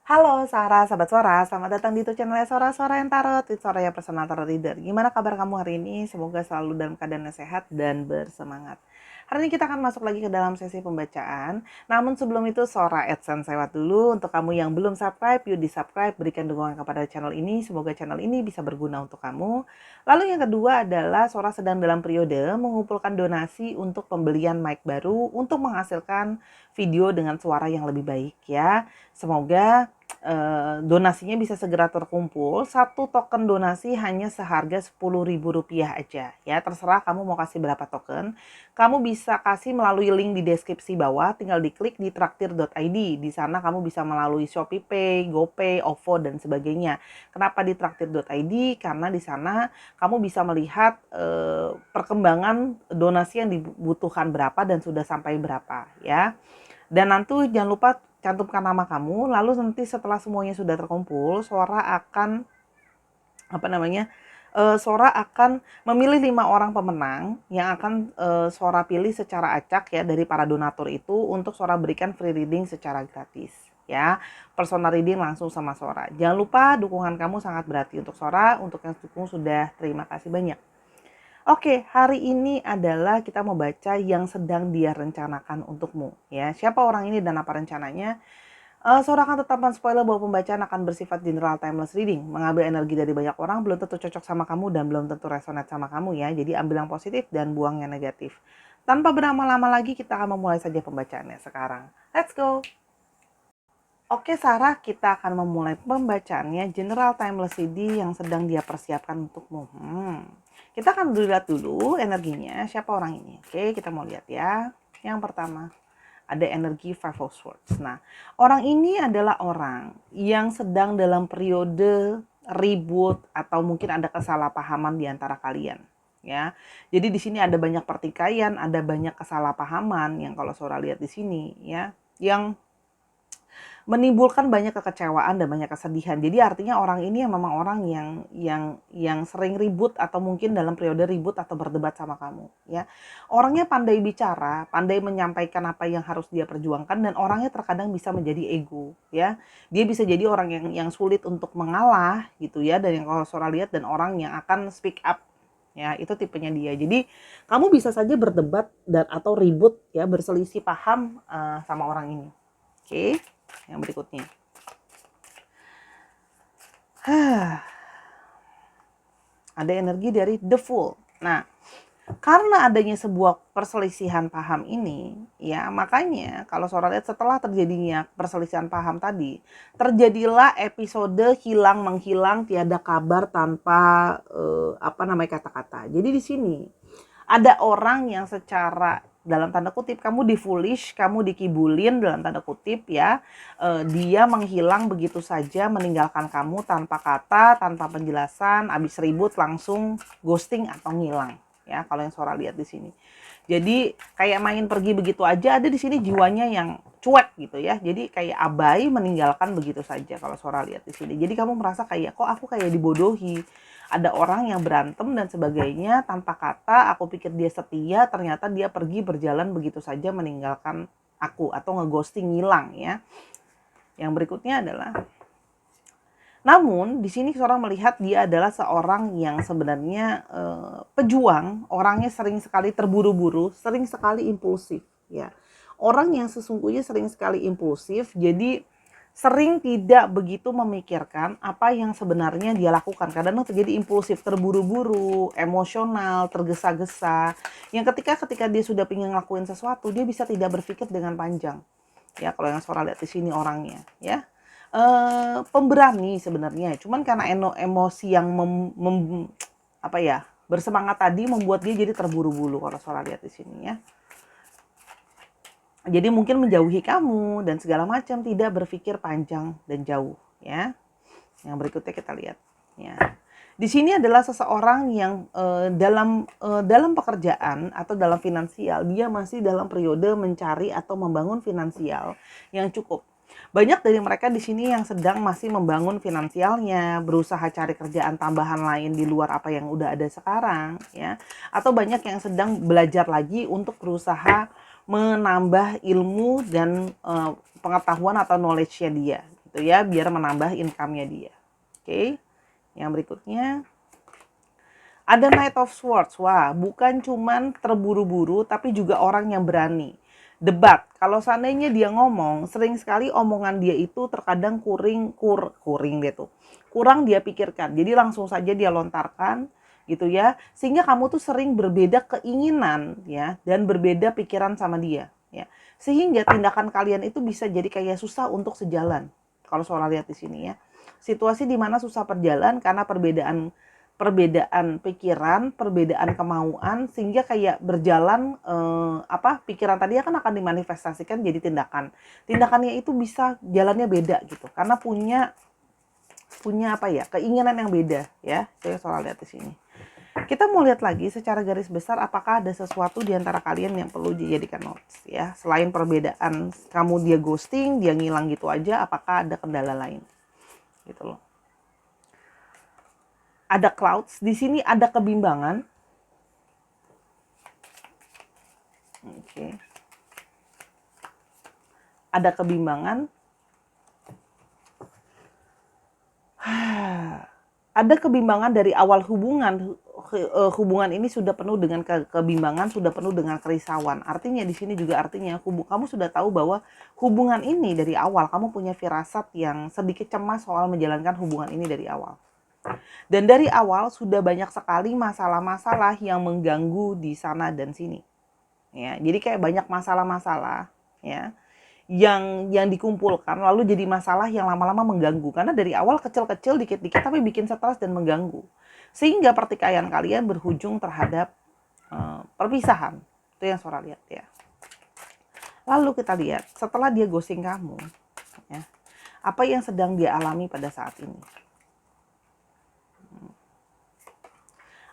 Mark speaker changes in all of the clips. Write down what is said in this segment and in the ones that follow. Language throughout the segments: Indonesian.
Speaker 1: Halo Sarah, sahabat Suara, selamat datang di YouTube channel Suara yang Tarot, di Suara yang Personal Tarot Reader. Gimana kabar kamu hari ini? Semoga selalu dalam keadaan yang sehat dan bersemangat. Hari ini kita akan masuk lagi ke dalam sesi pembacaan. Namun sebelum itu, Sora AdSense lewat dulu. Untuk kamu yang belum subscribe, yuk di subscribe, berikan dukungan kepada channel ini. Semoga channel ini bisa berguna untuk kamu. Lalu yang kedua adalah Sora sedang dalam periode mengumpulkan donasi untuk pembelian mic baru untuk menghasilkan video dengan suara yang lebih baik ya. Semoga donasinya bisa segera terkumpul. Satu token donasi hanya seharga Rp10.000 aja ya. Terserah kamu mau kasih berapa token. Kamu bisa kasih melalui link di deskripsi bawah, tinggal diklik di traktir.id. Di sana kamu bisa melalui ShopeePay, GoPay, OVO dan sebagainya. Kenapa di traktir.id? Karena di sana kamu bisa melihat perkembangan donasi yang dibutuhkan berapa dan sudah sampai berapa ya. Dan nanti jangan lupa cantumkan nama kamu, lalu nanti setelah semuanya sudah terkumpul, Sora akan memilih 5 orang pemenang yang akan Sora pilih secara acak ya dari para donatur itu untuk Sora berikan free reading secara gratis ya. Personal reading langsung sama Sora. Jangan lupa dukungan kamu sangat berarti untuk Sora, untuk yang dukung sudah terima kasih banyak. Oke, hari ini adalah kita mau baca yang sedang dia rencanakan untukmu ya. Siapa orang ini dan apa rencananya? Sora akan tetap men-spoiler bahwa pembacaan akan bersifat general timeless reading. Mengambil energi dari banyak orang belum tentu cocok sama kamu dan belum tentu resonate sama kamu ya. Jadi ambil yang positif dan buang yang negatif. Tanpa berlama-lama lagi kita akan memulai saja pembacaannya sekarang. Let's go! Oke Sarah, kita akan memulai pembacaannya general timeless reading yang sedang dia persiapkan untukmu. Kita akan lihat dulu energinya, siapa orang ini. Oke, kita mau lihat ya. Yang pertama, ada energi Five of Swords. Nah, orang ini adalah orang yang sedang dalam periode ribut atau mungkin ada kesalahpahaman di antara kalian. Ya, jadi di sini ada banyak pertikaian, ada banyak kesalahpahaman yang kalau Sora lihat di sini ya, yang menimbulkan banyak kekecewaan dan banyak kesedihan. Jadi artinya orang ini memang orang yang sering ribut atau mungkin dalam periode ribut atau berdebat sama kamu ya. Orangnya pandai bicara, pandai menyampaikan apa yang harus dia perjuangkan dan orangnya terkadang bisa menjadi ego ya. Dia bisa jadi orang yang sulit untuk mengalah gitu ya, dan yang kalau Sora lihat dan orang yang akan speak up ya, itu tipenya dia. Jadi kamu bisa saja berdebat dan atau ribut ya, berselisih paham sama orang ini. Oke. Yang berikutnya. Ada energi dari The Fool. Nah, karena adanya sebuah perselisihan paham ini, ya makanya kalau Sora lihat setelah terjadinya perselisihan paham tadi, terjadilah episode hilang menghilang tiada kabar tanpa kata-kata. Jadi di sini ada orang yang secara dalam tanda kutip kamu di-foolish, kamu dikibulin dalam tanda kutip ya. Dia menghilang begitu saja, meninggalkan kamu tanpa kata, tanpa penjelasan, habis ribut langsung ghosting atau ngilang ya kalau yang Sora lihat di sini. Jadi kayak main pergi begitu aja, ada di sini jiwanya yang cuek gitu ya. Jadi kayak abai, meninggalkan begitu saja kalau Sora lihat di sini. Jadi kamu merasa kayak kok aku kayak dibodohi. Ada orang yang berantem dan sebagainya tanpa kata, aku pikir dia setia, ternyata dia pergi berjalan begitu saja meninggalkan aku atau ngeghosting, ngilang ya. Yang berikutnya adalah, namun di sini seorang melihat dia adalah seorang yang sebenarnya pejuang, orangnya sering sekali terburu-buru, sering sekali impulsif ya. Orang yang sesungguhnya sering sekali impulsif, jadi sering tidak begitu memikirkan apa yang sebenarnya dia lakukan. Kadang terjadi impulsif, terburu-buru, emosional, tergesa-gesa. Yang ketika dia sudah ingin ngelakuin sesuatu, dia bisa tidak berpikir dengan panjang. Ya, kalau yang Sora lihat di sini orangnya, ya. Pemberani sebenarnya. Cuman karena emosi yang bersemangat tadi membuat dia jadi terburu-buru kalau Sora lihat di sini ya. Jadi mungkin menjauhi kamu dan segala macam, tidak berpikir panjang dan jauh ya. Yang berikutnya kita lihat ya. Di sini adalah seseorang yang dalam pekerjaan atau dalam finansial, dia masih dalam periode mencari atau membangun finansial yang cukup. Banyak dari mereka di sini yang sedang masih membangun finansialnya, berusaha cari kerjaan tambahan lain di luar apa yang udah ada sekarang ya. Atau banyak yang sedang belajar lagi untuk berusaha menambah ilmu dan pengetahuan atau knowledge-nya dia gitu ya, biar menambah income-nya dia. Oke. Yang berikutnya ada Knight of Swords. Wah, bukan cuman terburu-buru tapi juga orang yang berani. Debat. Kalau seandainya dia ngomong, sering sekali omongan dia itu terkadang kuring dia tuh. Kurang dia pikirkan. Jadi langsung saja dia lontarkan gitu ya. Sehingga kamu tuh sering berbeda keinginan ya dan berbeda pikiran sama dia ya. Sehingga tindakan kalian itu bisa jadi kayak susah untuk sejalan. Kalau Sora lihat di sini ya. Situasi di mana susah berjalan karena perbedaan pikiran, perbedaan kemauan, sehingga kayak berjalan pikiran tadi kan akan dimanifestasikan jadi tindakan. Tindakannya itu bisa jalannya beda gitu, karena punya keinginan yang beda ya. Saya soal lihat di sini. Kita mau lihat lagi secara garis besar apakah ada sesuatu di antara kalian yang perlu dijadikan notes ya. Selain perbedaan kamu dia ghosting, dia ngilang gitu aja, apakah ada kendala lain? Gitu loh. Ada clouds, di sini ada kebimbangan. Oke. Ada kebimbangan. Ada kebimbangan dari awal hubungan. Hubungan ini sudah penuh dengan kebimbangan, sudah penuh dengan kerisauan. Artinya di sini juga artinya kamu sudah tahu bahwa hubungan ini dari awal kamu punya firasat yang sedikit cemas soal menjalankan hubungan ini dari awal. Dan dari awal sudah banyak sekali masalah-masalah yang mengganggu di sana dan sini. Ya, jadi kayak banyak masalah-masalah ya yang dikumpulkan lalu jadi masalah yang lama-lama mengganggu karena dari awal kecil-kecil dikit-dikit tapi bikin stres dan mengganggu. Sehingga pertikaian kalian berujung terhadap perpisahan. Itu yang Sora lihat ya. Lalu kita lihat setelah dia ghosting kamu ya, apa yang sedang dia alami pada saat ini.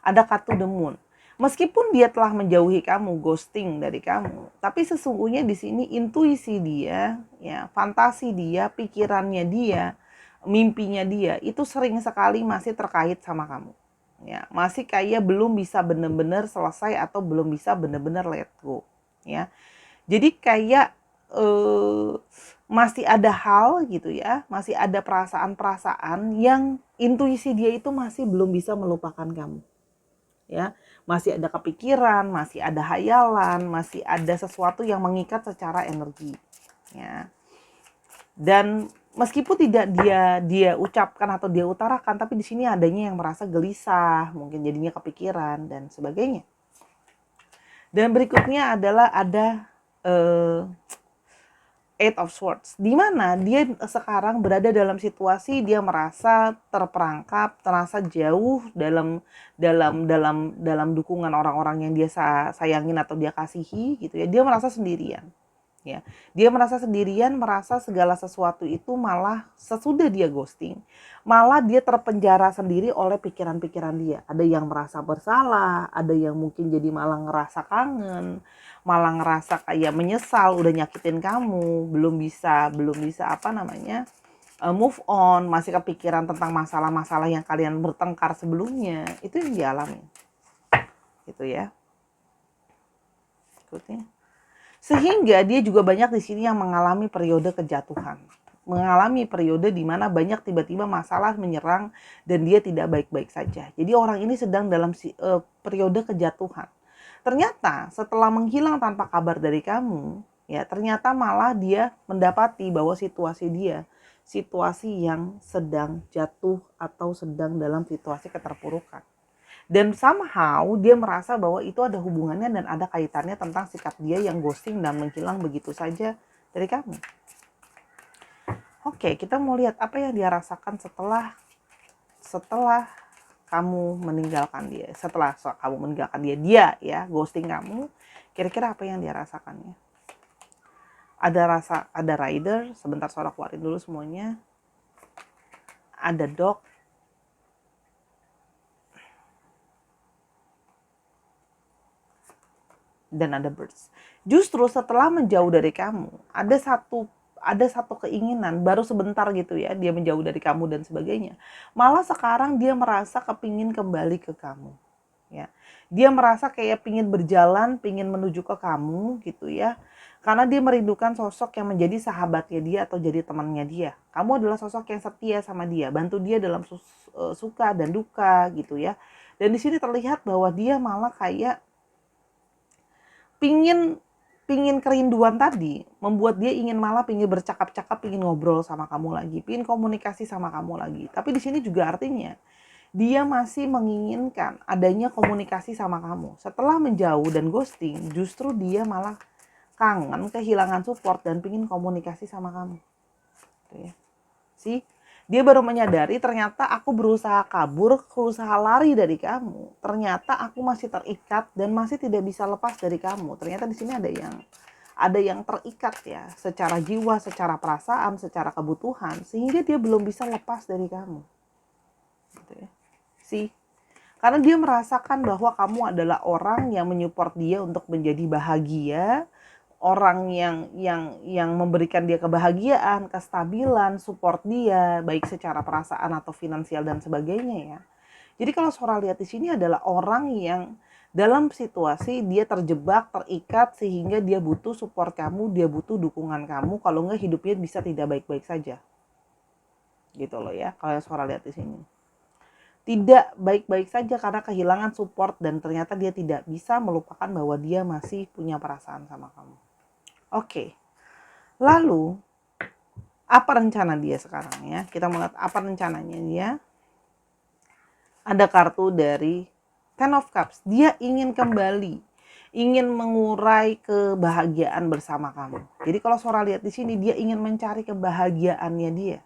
Speaker 1: Ada Cut to the Moon. Meskipun dia telah menjauhi kamu, ghosting dari kamu, tapi sesungguhnya di sini intuisi dia, ya, fantasi dia, pikirannya dia, mimpinya dia itu sering sekali masih terkait sama kamu. Ya, masih kayak belum bisa benar-benar selesai atau belum bisa benar-benar let go, ya. Jadi kayak masih ada hal gitu ya, masih ada perasaan-perasaan yang intuisi dia itu masih belum bisa melupakan kamu. Ya, masih ada kepikiran, masih ada hayalan, masih ada sesuatu yang mengikat secara energi ya. Dan meskipun tidak dia ucapkan atau dia utarakan, tapi di sini adanya yang merasa gelisah, mungkin jadinya kepikiran dan sebagainya. Dan berikutnya adalah ada Eight of Swords, di mana dia sekarang berada dalam situasi dia merasa terperangkap, terasa jauh dalam dukungan orang-orang yang dia sayangin atau dia kasihi gitu ya. Dia merasa sendirian. Ya. Dia merasa sendirian, merasa segala sesuatu itu malah sesudah dia ghosting, malah dia terpenjara sendiri oleh pikiran-pikiran dia. Ada yang merasa bersalah, ada yang mungkin jadi malah ngerasa kangen, malah ngerasa kayak menyesal udah nyakitin kamu, belum bisa move on, masih kepikiran tentang masalah-masalah yang kalian bertengkar sebelumnya. Itu yang dialami. Gitu ya. Ikutnya. Sehingga dia juga banyak di sini yang mengalami periode kejatuhan. Mengalami periode di mana banyak tiba-tiba masalah menyerang dan dia tidak baik-baik saja. Jadi orang ini sedang dalam periode kejatuhan. Ternyata setelah menghilang tanpa kabar dari kamu, ya ternyata malah dia mendapati bahwa situasi yang sedang jatuh atau sedang dalam situasi keterpurukan. Dan somehow dia merasa bahwa itu ada hubungannya dan ada kaitannya tentang sikap dia yang ghosting dan menghilang begitu saja dari kamu. Oke, kita mau lihat apa yang dia rasakan setelah kamu meninggalkan dia. Setelah kamu meninggalkan dia ya ghosting kamu, kira-kira apa yang dia rasakannya? Ada rider, sebentar Sora keluarin dulu semuanya. Ada dog, dan ada birds. Justru setelah menjauh dari kamu, ada satu keinginan baru sebentar gitu ya, dia menjauh dari kamu dan sebagainya. Malah sekarang dia merasa kepingin kembali ke kamu. Ya. Dia merasa kayak pingin berjalan, pingin menuju ke kamu gitu ya. Karena dia merindukan sosok yang menjadi sahabatnya dia atau jadi temannya dia. Kamu adalah sosok yang setia sama dia, bantu dia dalam suka dan duka gitu ya. Dan di sini terlihat bahwa dia malah kayak pingin kerinduan tadi membuat dia malah pingin bercakap-cakap, pingin ngobrol sama kamu lagi, pingin komunikasi sama kamu lagi. Tapi di sini juga artinya dia masih menginginkan adanya komunikasi sama kamu. Setelah menjauh dan ghosting, justru dia malah kangen, kehilangan support dan pingin komunikasi sama kamu. Gitu ya. Dia baru menyadari ternyata aku berusaha kabur, berusaha lari dari kamu. Ternyata aku masih terikat dan masih tidak bisa lepas dari kamu. Ternyata di sini ada yang terikat ya, secara jiwa, secara perasaan, secara kebutuhan, sehingga dia belum bisa lepas dari kamu. Gitu ya. Karena dia merasakan bahwa kamu adalah orang yang menyupport dia untuk menjadi bahagia, orang yang memberikan dia kebahagiaan, kestabilan, support dia, baik secara perasaan atau finansial dan sebagainya ya. Jadi kalau Sora lihat di sini adalah orang yang dalam situasi dia terjebak, terikat sehingga dia butuh support kamu, dia butuh dukungan kamu. Kalau enggak hidupnya bisa tidak baik-baik saja. Gitu loh ya, kalau Sora lihat di sini. Tidak baik-baik saja karena kehilangan support dan ternyata dia tidak bisa melupakan bahwa dia masih punya perasaan sama kamu. Oke. Lalu apa rencana dia sekarang ya? Kita melihat apa rencananya dia. Ada kartu dari Ten of Cups. Dia ingin kembali, ingin mengurai kebahagiaan bersama kamu. Jadi kalau Sora lihat di sini dia ingin mencari kebahagiaannya dia.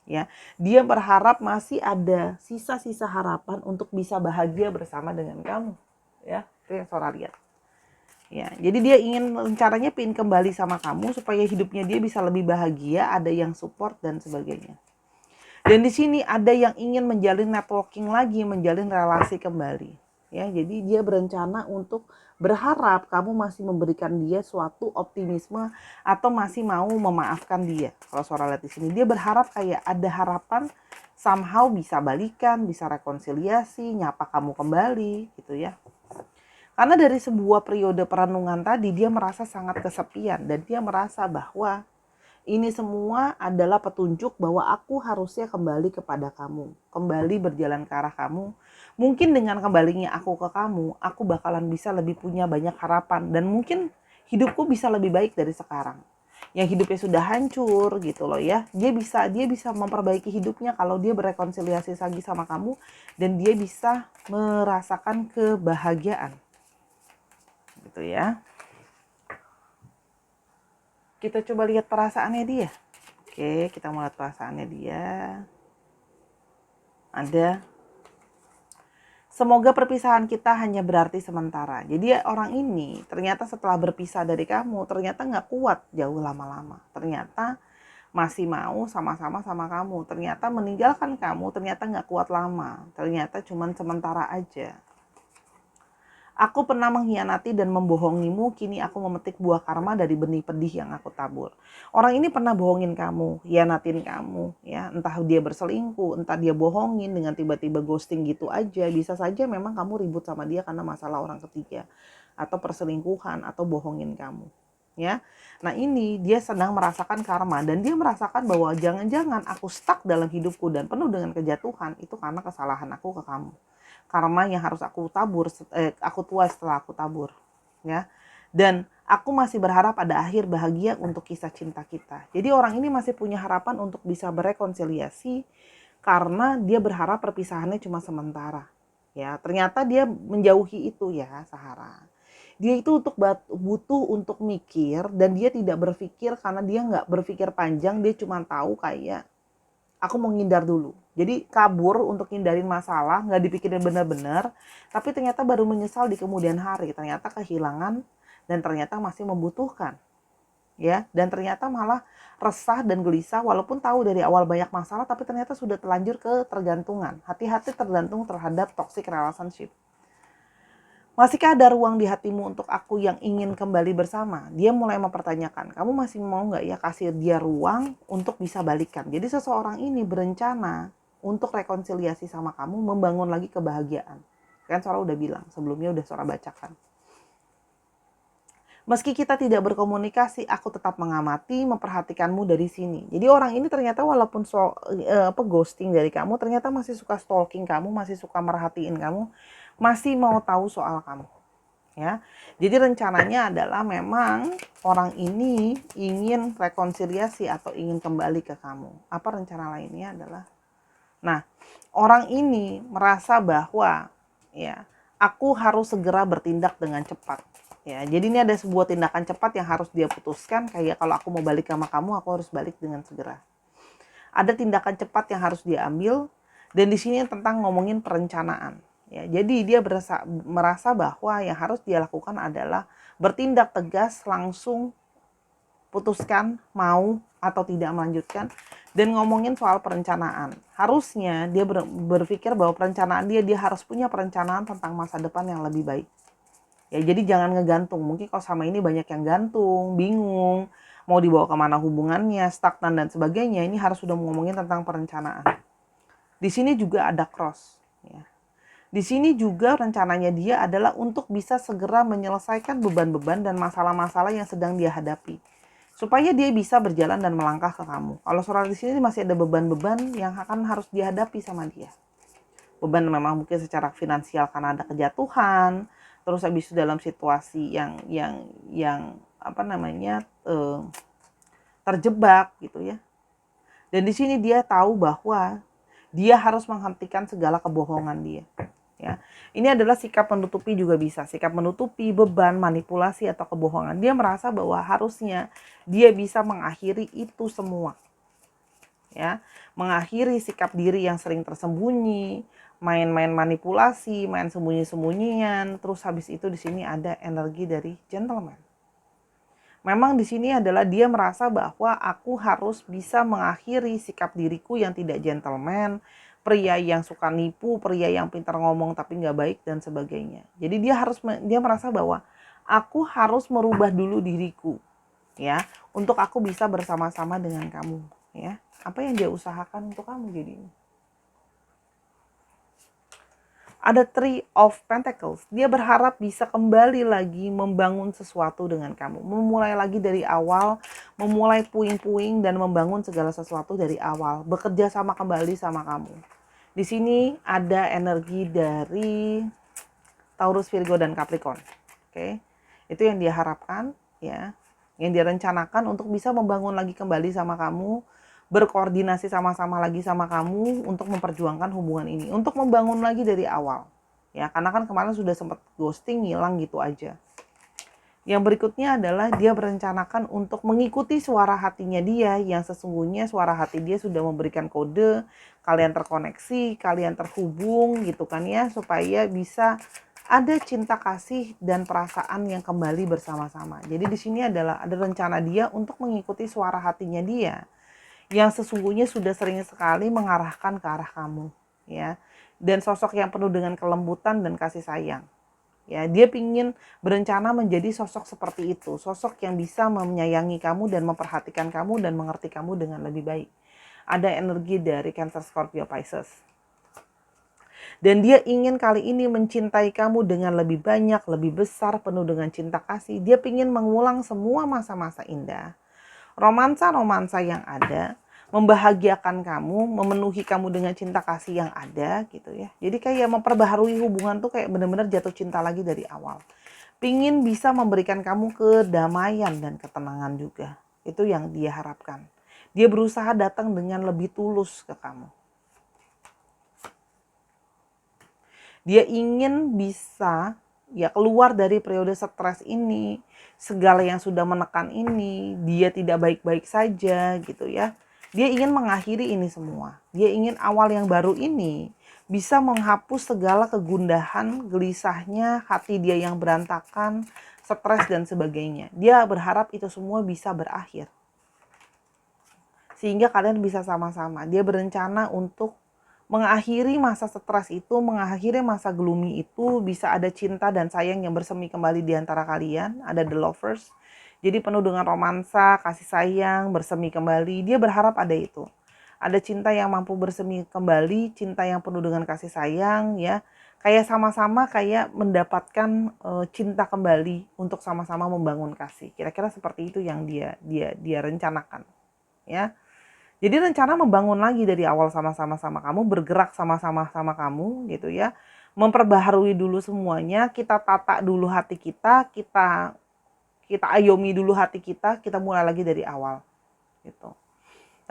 Speaker 1: Ya, dia berharap masih ada sisa-sisa harapan untuk bisa bahagia bersama dengan kamu. Ya, itu yang Sora lihat. Ya, jadi dia ingin rencananya pingin kembali sama kamu supaya hidupnya dia bisa lebih bahagia, ada yang support dan sebagainya. Dan di sini ada yang ingin menjalin networking lagi, menjalin relasi kembali. Ya, jadi dia berencana untuk berharap kamu masih memberikan dia suatu optimisme atau masih mau memaafkan dia. Kalau Sora lihat di sini dia berharap kayak ada harapan somehow bisa balikan, bisa rekonsiliasi, nyapa kamu kembali gitu ya. Karena dari sebuah periode perenungan tadi dia merasa sangat kesepian dan dia merasa bahwa ini semua adalah petunjuk bahwa aku harusnya kembali kepada kamu, kembali berjalan ke arah kamu. Mungkin dengan kembalinya aku ke kamu, aku bakalan bisa lebih punya banyak harapan dan mungkin hidupku bisa lebih baik dari sekarang. Yang hidupnya sudah hancur gitu loh ya, dia bisa memperbaiki hidupnya kalau dia berrekonsiliasi lagi sama kamu dan dia bisa merasakan kebahagiaan. Gitu ya. Kita coba lihat perasaannya dia. Oke, kita mau lihat perasaannya dia. Ada. Semoga perpisahan kita hanya berarti sementara. Jadi orang ini ternyata setelah berpisah dari kamu, ternyata nggak kuat jauh lama-lama. Ternyata masih mau sama-sama sama kamu. Ternyata meninggalkan kamu, ternyata nggak kuat lama. Ternyata cuman sementara aja. Aku pernah mengkhianati dan membohongimu, kini aku memetik buah karma dari benih pedih yang aku tabur. Orang ini pernah bohongin kamu, khianatin kamu, ya. Entah dia berselingkuh, entah dia bohongin dengan tiba-tiba ghosting gitu aja. Bisa saja memang kamu ribut sama dia karena masalah orang ketiga atau perselingkuhan atau bohongin kamu, ya. Nah, ini dia sedang merasakan karma dan dia merasakan bahwa jangan-jangan aku stuck dalam hidupku dan penuh dengan kejatuhan itu karena kesalahan aku ke kamu. Karma yang harus aku tuai setelah aku tabur, ya. Dan aku masih berharap ada akhir bahagia untuk kisah cinta kita. Jadi orang ini masih punya harapan untuk bisa berekonsiliasi karena dia berharap perpisahannya cuma sementara. Ya, ternyata dia menjauhi itu ya, Sahara. Dia itu butuh untuk mikir dan dia tidak berpikir karena dia nggak berpikir panjang, dia cuma tahu kayak aku mau ngindar dulu. Jadi kabur untuk hindarin masalah, nggak dipikirin benar-benar, tapi ternyata baru menyesal di kemudian hari. Ternyata kehilangan dan ternyata masih membutuhkan. Ya, dan ternyata malah resah dan gelisah walaupun tahu dari awal banyak masalah tapi ternyata sudah terlanjur ke tergantungan. Hati-hati tergantung terhadap toxic relationship. Masihkah ada ruang di hatimu untuk aku yang ingin kembali bersama? Dia mulai mempertanyakan, kamu masih mau nggak ya kasih dia ruang untuk bisa balikan? Jadi seseorang ini berencana untuk rekonsiliasi sama kamu, membangun lagi kebahagiaan. Kan Sora udah bilang, sebelumnya udah Sora bacakan. Meski kita tidak berkomunikasi, aku tetap mengamati, memperhatikanmu dari sini. Jadi orang ini ternyata walaupun ghosting dari kamu, ternyata masih suka stalking kamu, masih suka merhatiin kamu, masih mau tahu soal kamu. Ya. Jadi rencananya adalah memang orang ini ingin rekonsiliasi atau ingin kembali ke kamu. Apa rencana lainnya adalah, nah, orang ini merasa bahwa ya, aku harus segera bertindak dengan cepat. Ya, jadi ini ada sebuah tindakan cepat yang harus dia putuskan, kayak kalau aku mau balik sama kamu, aku harus balik dengan segera. Ada tindakan cepat yang harus dia ambil, dan di sini tentang ngomongin perencanaan. Ya, jadi dia merasa bahwa yang harus dia lakukan adalah bertindak tegas, langsung putuskan mau atau tidak melanjutkan, dan ngomongin soal perencanaan. Harusnya dia berpikir bahwa perencanaan dia harus punya perencanaan tentang masa depan yang lebih baik. Ya, jadi jangan ngegantung. Mungkin kalau sama ini banyak yang gantung, bingung, mau dibawa kemana hubungannya, stagnan dan sebagainya. Ini harus sudah ngomongin tentang perencanaan. Di sini juga ada cross. Ya. Di sini juga rencananya dia adalah untuk bisa segera menyelesaikan beban-beban dan masalah-masalah yang sedang dia hadapi, supaya dia bisa berjalan dan melangkah ke kamu. Kalau seorang di sini masih ada beban-beban yang akan harus dihadapi sama dia. Beban memang mungkin secara finansial karena ada kejatuhan, terus habis itu dalam situasi yang apa namanya terjebak gitu ya. Dan di sini dia tahu bahwa dia harus menghentikan segala kebohongan dia. Ya, ini adalah sikap menutupi juga bisa, sikap menutupi beban, manipulasi atau kebohongan. Dia merasa bahwa harusnya dia bisa mengakhiri itu semua. Ya, mengakhiri sikap diri yang sering tersembunyi, main-main manipulasi, main sembunyi-sembunyian, terus habis itu di sini ada energi dari gentleman. Memang di sini adalah dia merasa bahwa aku harus bisa mengakhiri sikap diriku yang tidak gentleman, pria yang suka nipu, pria yang pintar ngomong tapi nggak baik dan sebagainya. Jadi dia merasa bahwa aku harus merubah dulu diriku, ya, untuk aku bisa bersama-sama dengan kamu, ya. Apa yang dia usahakan untuk kamu jadi ini? Ada Three of Pentacles. Dia berharap bisa kembali lagi membangun sesuatu dengan kamu. Memulai lagi dari awal, memulai puing-puing dan membangun segala sesuatu dari awal. Bekerja sama kembali sama kamu. Di sini ada energi dari Taurus, Virgo, dan Capricorn. Oke. Itu yang dia harapkan, ya. Yang dia rencanakan untuk bisa membangun lagi kembali sama kamu, berkoordinasi sama-sama lagi sama kamu untuk memperjuangkan hubungan ini, untuk membangun lagi dari awal. Ya, karena kan kemarin sudah sempat ghosting, hilang gitu aja. Yang berikutnya adalah dia berencanakan untuk mengikuti suara hatinya dia, yang sesungguhnya suara hati dia sudah memberikan kode, kalian terkoneksi, kalian terhubung gitu kan ya, supaya bisa ada cinta kasih dan perasaan yang kembali bersama-sama. Jadi di sini adalah ada rencana dia untuk mengikuti suara hatinya dia, yang sesungguhnya sudah sering sekali mengarahkan ke arah kamu, ya. Dan sosok yang penuh dengan kelembutan dan kasih sayang. Ya, dia ingin berencana menjadi sosok seperti itu, sosok yang bisa menyayangi kamu dan memperhatikan kamu dan mengerti kamu dengan lebih baik. Ada energi dari Cancer, Scorpio, Pisces. Dan dia ingin kali ini mencintai kamu dengan lebih banyak, lebih besar, penuh dengan cinta kasih. Dia ingin mengulang semua masa-masa indah, romansa-romansa yang ada, membahagiakan kamu, memenuhi kamu dengan cinta kasih yang ada gitu ya. Jadi kayak memperbaharui hubungan tuh kayak benar-benar jatuh cinta lagi dari awal. Pingin bisa memberikan kamu kedamaian dan ketenangan juga. Itu yang dia harapkan. Dia berusaha datang dengan lebih tulus ke kamu. Dia ingin bisa ya keluar dari periode stres ini, segala yang sudah menekan ini, dia tidak baik-baik saja gitu ya. Dia ingin mengakhiri ini semua. Dia ingin awal yang baru ini bisa menghapus segala kegundahan, gelisahnya, hati dia yang berantakan, stres dan sebagainya. Dia berharap itu semua bisa berakhir. Sehingga kalian bisa sama-sama. Dia berencana untuk mengakhiri masa stres itu, mengakhiri masa gloomy itu, bisa ada cinta dan sayang yang bersemi kembali di antara kalian, ada the lovers. Jadi penuh dengan romansa, kasih sayang, bersemi kembali. Dia berharap ada itu. Ada cinta yang mampu bersemi kembali, cinta yang penuh dengan kasih sayang ya. kayak sama-sama kayak mendapatkan cinta kembali untuk sama-sama membangun kasih. Kira-kira seperti itu yang dia rencanakan, ya. Jadi rencana membangun lagi dari awal sama-sama sama kamu, bergerak sama-sama sama kamu gitu ya. Memperbaharui dulu semuanya, kita tata dulu hati kita, kita ayomi dulu hati kita mulai lagi dari awal gitu.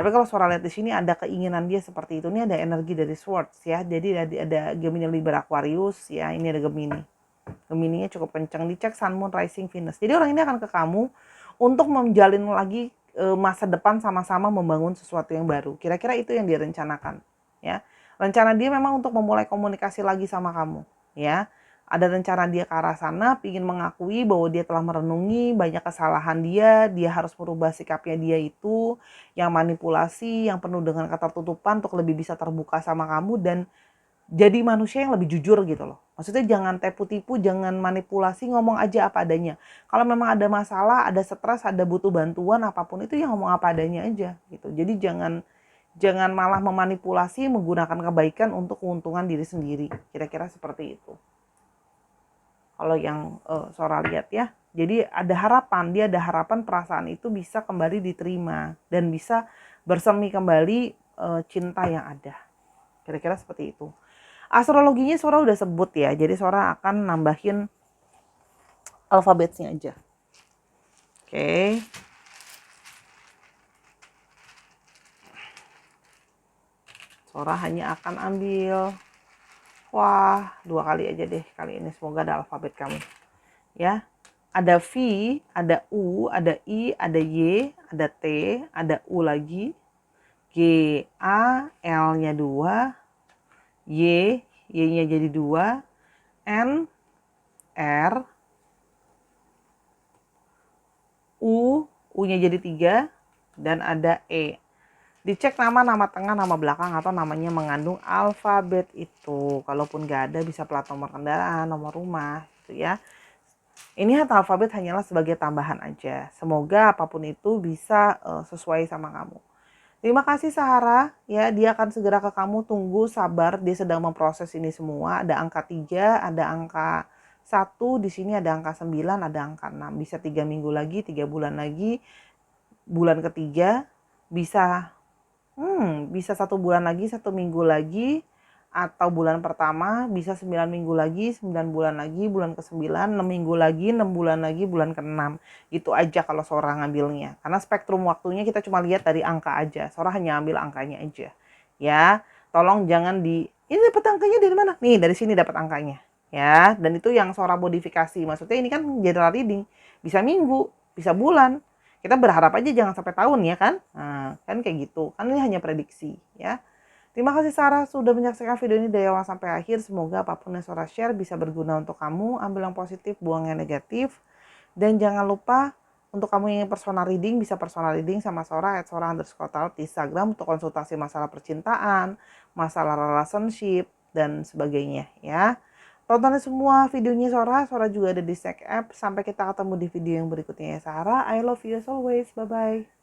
Speaker 1: Tapi kalau suara lihat di sini ada keinginan dia seperti itu. Ini ada energi dari Swords ya. Jadi ada Gemini, Libra, Aquarius ya. Ini ada Gemini. Gemininya cukup kencang. Dicek Sun, Moon, Rising, Venus. Jadi orang ini akan ke kamu untuk menjalin lagi masa depan sama-sama membangun sesuatu yang baru. Kira-kira itu yang dia rencanakan ya. Rencana dia memang untuk memulai komunikasi lagi sama kamu ya. Ada rencana dia ke arah sana, ingin mengakui bahwa dia telah merenungi banyak kesalahan dia harus merubah sikapnya dia itu, yang manipulasi, yang penuh dengan ketertutupan untuk lebih bisa terbuka sama kamu dan jadi manusia yang lebih jujur gitu loh. Maksudnya jangan tipu-tipu, jangan manipulasi, ngomong aja apa adanya. Kalau memang ada masalah, ada stres, ada butuh bantuan apapun itu ya ngomong apa adanya aja gitu. Jadi jangan malah memanipulasi menggunakan kebaikan untuk keuntungan diri sendiri. Kira-kira seperti itu. Kalau yang Sora lihat ya. Jadi ada harapan, dia ada harapan perasaan itu bisa kembali diterima dan bisa bersemi kembali cinta yang ada. Kira-kira seperti itu. Astrologinya Sora udah sebut ya, jadi Sora akan nambahin alfabetnya aja. Oke. Sora hanya akan ambil, wah 2 kali aja deh kali ini, semoga ada alfabet kamu. Ya, ada V, ada U, ada I, ada Y, ada T, ada U lagi, G, A, L-nya 2, Y-nya jadi 2, N, R, U-nya jadi 3, dan ada E. Dicek nama tengah, nama belakang, atau namanya mengandung alfabet itu. Kalaupun nggak ada, bisa plat nomor kendaraan, nomor rumah, gitu ya. Ini alfabet hanyalah sebagai tambahan aja. Semoga apapun itu bisa sesuai sama kamu. Terima kasih Sahara, ya dia akan segera ke kamu, tunggu, sabar, dia sedang memproses ini semua. Ada angka 3, ada angka 1, di sini ada angka 9, ada angka 6. Bisa 3 minggu lagi, 3 bulan lagi, bulan ketiga, bisa 1 bulan lagi, 1 minggu lagi, atau bulan pertama bisa 9 minggu lagi, 9 bulan lagi, bulan ke-9, 6 minggu lagi, 6 bulan lagi, bulan ke-6. Gitu aja kalau Sora ngambilnya. Karena spektrum waktunya kita cuma lihat dari angka aja. Sora hanya ambil angkanya aja. Ya, tolong jangan ini dapat angkanya dari mana? Nih, dari sini dapat angkanya. Ya, dan itu yang Sora modifikasi. Maksudnya ini kan general reading. Bisa minggu, bisa bulan. Kita berharap aja jangan sampai tahun ya kan? Nah, kan kayak gitu. Kan ini hanya prediksi ya. Terima kasih Sarah sudah menyaksikan video ini dari awal sampai akhir. Semoga apapun yang Sora share bisa berguna untuk kamu. Ambil yang positif, buang yang negatif. Dan jangan lupa untuk kamu yang ingin personal reading, bisa personal reading sama Sora @sora_talk di Instagram untuk konsultasi masalah percintaan, masalah relationship, dan sebagainya ya. Tonton semua videonya Sora juga ada di Sek App. Sampai kita ketemu di video yang berikutnya ya Sarah. I love you as always. Bye-bye.